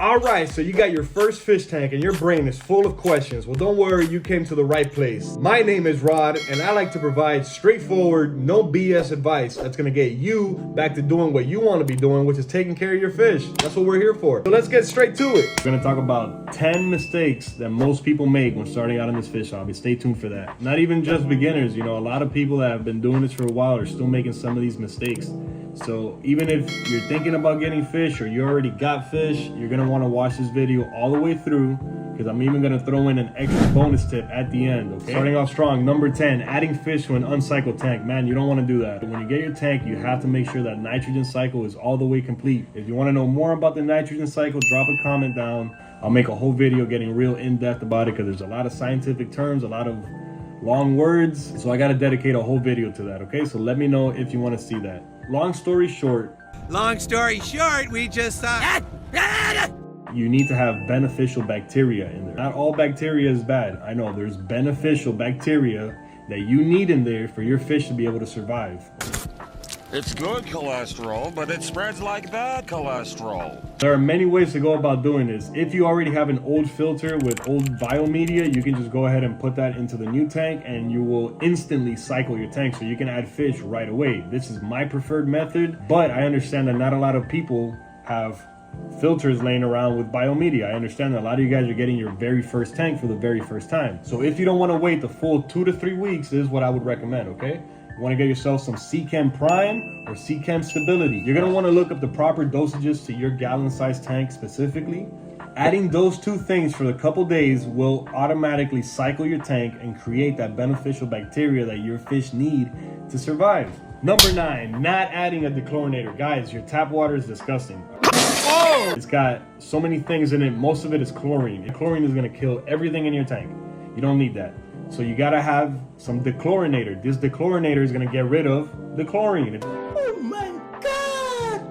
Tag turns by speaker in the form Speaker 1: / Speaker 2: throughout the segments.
Speaker 1: All right, so you got your first fish tank and your brain is full of questions. Well, don't worry, you came to the right place. My name is Rod, and I like to provide straightforward, no BS advice that's gonna get you back to doing what you wanna be doing, which is taking care of your fish. That's what we're here for. So let's get straight to it. We're gonna talk about 10 mistakes that most people make when starting out in this fish hobby. Stay tuned for that. Not even just beginners, you know, a lot of people that have been doing this for a while are still making some of these mistakes. So even if you're thinking about getting fish or you already got fish, you're gonna wanna watch this video all the way through, because I'm even gonna throw in an extra bonus tip at the end, okay? Starting off strong, number 10, adding fish to an uncycled tank. Man, you don't wanna do that. When you get your tank, you have to make sure that nitrogen cycle is all the way complete. If you wanna know more about the nitrogen cycle, drop a comment down. I'll make a whole video getting real in-depth about it, because there's a lot of scientific terms, a lot of long words, so I gotta dedicate a whole video to that, okay? So let me know if you wanna see that. Long story short,
Speaker 2: we just
Speaker 1: you need to have beneficial bacteria in there. Not all bacteria is bad. I know there's beneficial bacteria that you need in there for your fish to be able to survive.
Speaker 3: It's good cholesterol, but it spreads like bad cholesterol.
Speaker 1: There are many ways to go about doing this. If you already have an old filter with old biomedia, you can just go ahead and put that into the new tank and you will instantly cycle your tank so you can add fish right away. This is my preferred method, but I understand that not a lot of people have filters laying around with biomedia. I understand that a lot of you guys are getting your very first tank for the very first time. So if you don't want to wait the full 2 to 3 weeks, this is what I would recommend, okay? You want to get yourself some Seachem Prime or Seachem Stability. You're going to want to look up the proper dosages to your gallon-sized tank specifically. Adding those two things for a couple days will automatically cycle your tank and create that beneficial bacteria that your fish need to survive. Number 9, not adding a dechlorinator. Guys, your tap water is disgusting. Oh! It's got so many things in it. Most of it is chlorine. And chlorine is going to kill everything in your tank. You don't need that. So you gotta have some dechlorinator. This dechlorinator is gonna get rid of the chlorine.
Speaker 2: Oh my God!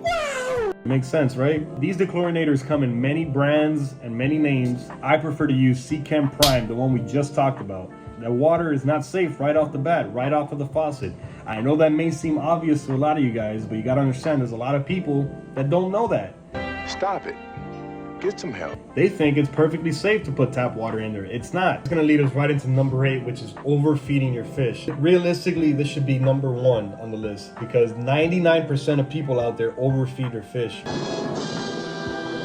Speaker 2: Wow!
Speaker 1: Makes sense, right? These decchlorinators come in many brands and many names. I prefer to use Seachem Prime, the one we just talked about. That water is not safe right off the bat, right off of the faucet. I know that may seem obvious to a lot of you guys, but you gotta understand there's a lot of people that don't know that.
Speaker 4: Stop it. Get some help.
Speaker 1: They think it's perfectly safe to put tap water in there. It's not. It's gonna lead us right into number 8, which is overfeeding your fish. Realistically, this should be number 1 on the list, because 99% of people out there overfeed their fish.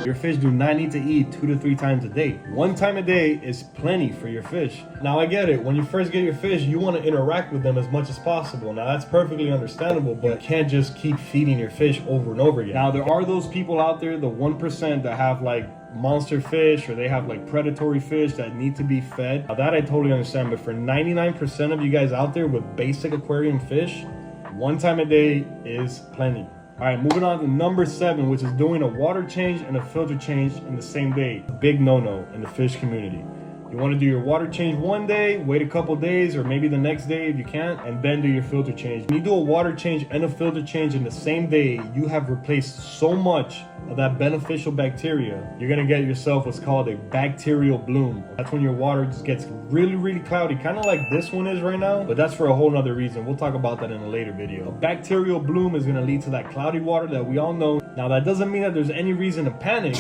Speaker 1: Your fish do not need to eat 2 to 3 times a day. 1 time a day is plenty for your fish. Now I get it, when you first get your fish, you want to interact with them as much as possible. Now that's perfectly understandable, but you can't just keep feeding your fish over and over again. Now there are those people out there, the 1% that have like monster fish, or they have like predatory fish that need to be fed. Now that I totally understand, but for 99% of you guys out there with basic aquarium fish, 1 time a day is plenty. All right, moving on to number 7, which is doing a water change and a filter change in the same day. A big no-no in the fish community. You want to do your water change one day, wait a couple days, or maybe the next day if you can, and then do your filter change. When you do a water change and a filter change in the same day, you have replaced so much of that beneficial bacteria. You're gonna get yourself what's called a bacterial bloom. That's when your water just gets really, really cloudy, kind of like this one is right now, but that's for a whole nother reason. We'll talk about that in a later video. A bacterial bloom is gonna lead to that cloudy water that we all know. Now that doesn't mean that there's any reason to panic.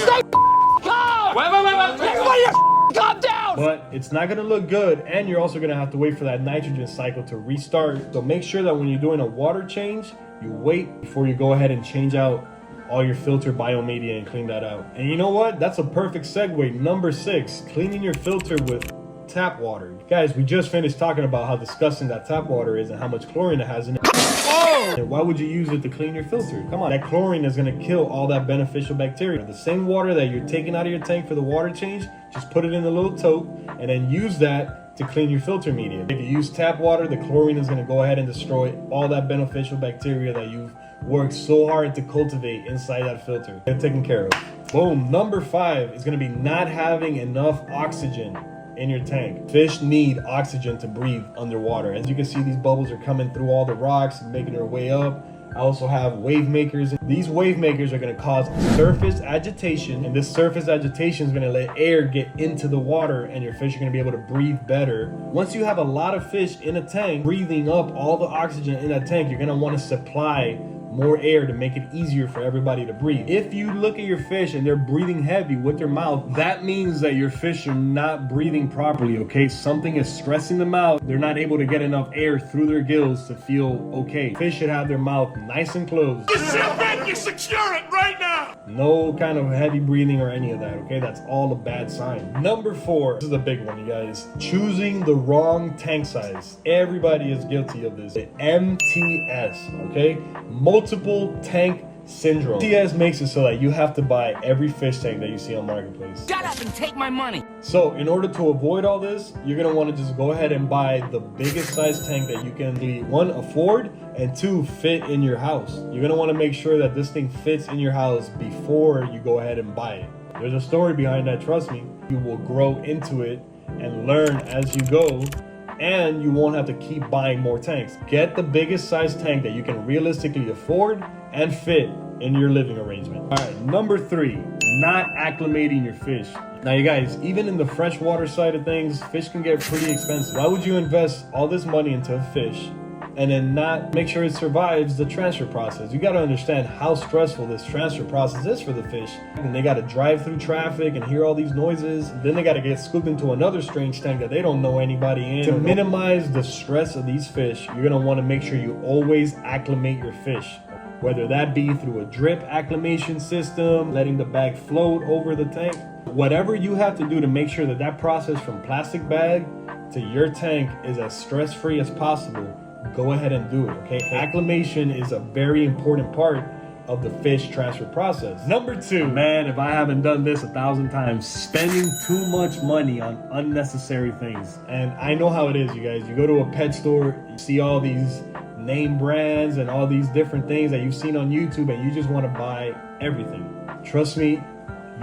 Speaker 2: Calm down!
Speaker 1: But it's not gonna look good, and you're also gonna have to wait for that nitrogen cycle to restart. So make sure that when you're doing a water change, you wait before you go ahead and change out all your filter biomedia and clean that out. And you know what? That's a perfect segue. Number 6, cleaning your filter with tap water. Guys, we just finished talking about how disgusting that tap water is and how much chlorine it has in it. Oh! And why would you use it to clean your filter? Come on, that chlorine is gonna kill all that beneficial bacteria. The same water that you're taking out of your tank for the water change, just put it in a little tote and then use that to clean your filter media. If you use tap water, the chlorine is gonna go ahead and destroy all that beneficial bacteria that you've worked so hard to cultivate inside that filter. Get taken care of. Boom. Number 5 is gonna be not having enough oxygen in your tank. Fish need oxygen to breathe underwater. As you can see, these bubbles are coming through all the rocks and making their way up. I also have wave makers. These wave makers are going to cause surface agitation, and this surface agitation is going to let air get into the water, and your fish are going to be able to breathe better. Once you have a lot of fish in a tank breathing up all the oxygen in that tank, you're going to want to supply more air to make it easier for everybody to breathe. If you look at your fish and they're breathing heavy with their mouth, that means that your fish are not breathing properly, okay? Something is stressing them out. They're not able to get enough air through their gills to feel okay. Fish should have their mouth nice and closed.
Speaker 2: You sit back, you secure it right now!
Speaker 1: No kind of heavy breathing or any of that, okay? That's all a bad sign. Number 4, this is a big one, you guys. Choosing the wrong tank size. Everybody is guilty of this. The MTS, okay? Multiple tank syndrome. MTS makes it so that you have to buy every fish tank that you see on Marketplace.
Speaker 5: Shut up and take my money!
Speaker 1: So in order to avoid all this, you're gonna wanna just go ahead and buy the biggest size tank that you can, 1, afford, and 2, fit in your house. You're gonna wanna make sure that this thing fits in your house before you go ahead and buy it. There's a story behind that, trust me. You will grow into it and learn as you go, and you won't have to keep buying more tanks. Get the biggest size tank that you can realistically afford and fit in your living arrangement. All right, number 3, not acclimating your fish. Now you guys, even in the freshwater side of things, fish can get pretty expensive. Why would you invest all this money into a fish and then not make sure it survives the transfer process? You gotta understand how stressful this transfer process is for the fish. And they gotta drive through traffic and hear all these noises. Then they gotta get scooped into another strange tank that they don't know anybody in. To minimize the stress of these fish, you're gonna wanna make sure you always acclimate your fish. Whether that be through a drip acclimation system, letting the bag float over the tank, whatever you have to do to make sure that that process from plastic bag to your tank is as stress-free as possible, go ahead and do it, okay? Acclimation is a very important part of the fish transfer process. Number 2, man, if I haven't done this 1,000 times, spending too much money on unnecessary things. And I know how it is, you guys. You go to a pet store, you see all these name brands and all these different things that you've seen on YouTube, and you just want to buy everything. Trust me,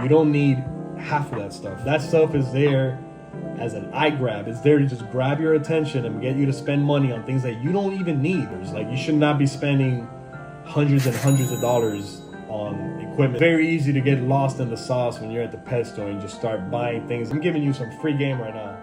Speaker 1: you don't need half of that stuff. That stuff is there as an eye grab. It's there to just grab your attention and get you to spend money on things that you don't even need. It's like, you should not be spending hundreds and hundreds of dollars on equipment. Very easy to get lost in the sauce when you're at the pet store and just start buying things. I'm giving you some free game right now.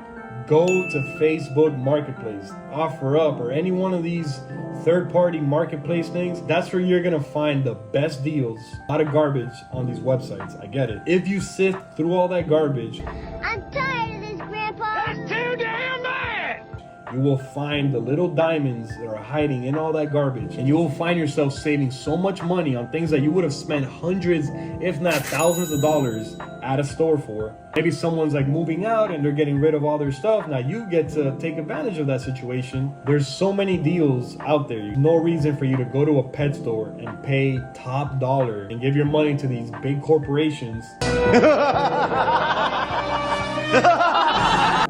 Speaker 1: Go to Facebook Marketplace, OfferUp, or any one of these third-party marketplace things. That's where you're gonna find the best deals. A lot of garbage on these websites, I get it. If you sift through all that garbage,
Speaker 6: I'm tired of this, Grandpa.
Speaker 2: That's too damn bad!
Speaker 1: you will find the little diamonds that are hiding in all that garbage. And you will find yourself saving so much money on things that you would have spent hundreds, if not thousands of dollars at a store for. Maybe someone's like moving out and they're getting rid of all their stuff. Now you get to take advantage of that situation. There's so many deals out there. There's no reason for you to go to a pet store and pay top dollar and give your money to these big corporations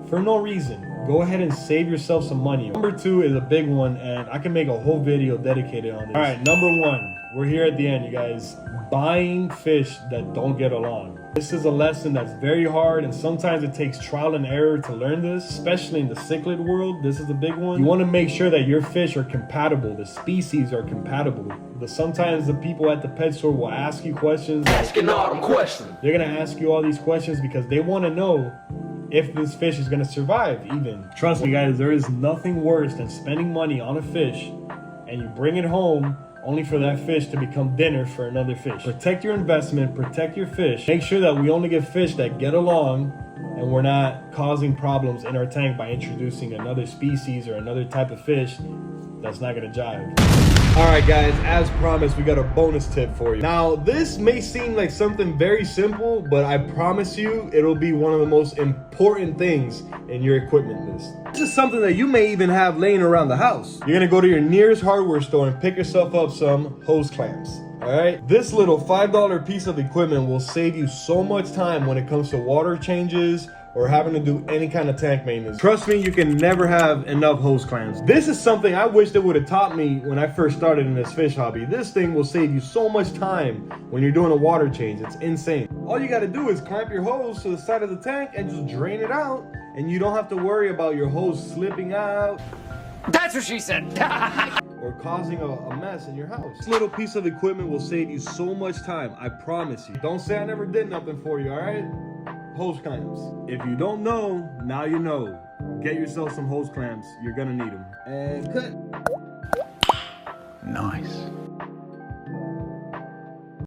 Speaker 1: for no reason. Go ahead and save yourself some money. Number 2 is a big one, and I can make a whole video dedicated on this. All right, number 1, we're here at the end, you guys. Buying fish that don't get along. This is a lesson that's very hard, and sometimes it takes trial and error to learn this, especially in the cichlid world. This is a big one. You want to make sure that your fish are compatible, the species are compatible. Sometimes the people at the pet store will ask you questions.
Speaker 2: Asking all them questions.
Speaker 1: They're going to ask you all these questions because they want to know if this fish is going to survive even. Trust me, guys, there is nothing worse than spending money on a fish and you bring it home only for that fish to become dinner for another fish. Protect your investment, protect your fish. Make sure that we only get fish that get along and we're not causing problems in our tank by introducing another species or another type of fish that's not gonna jive. All right, guys, as promised, we got a bonus tip for you. Now, this may seem like something very simple, but I promise you, it'll be one of the most important things in your equipment list. This is something that you may even have laying around the house. You're gonna go to your nearest hardware store and pick yourself up some hose clamps. All right, this little $5 piece of equipment will save you so much time when it comes to water changes or having to do any kind of tank maintenance. Trust me, you can never have enough hose clamps. This is something I wish they would have taught me when I first started in this fish hobby. This thing will save you so much time when you're doing a water change. It's insane. All you gotta do is clamp your hose to the side of the tank and just drain it out, and you don't have to worry about your hose slipping out.
Speaker 5: That's what she said.
Speaker 1: Or causing a mess in your house. This little piece of equipment will save you so much time, I promise you. Don't say I never did nothing for you, all right? Hose clamps. If you don't know, now you know. Get yourself some hose clamps. You're gonna need them. And cut.
Speaker 7: Nice.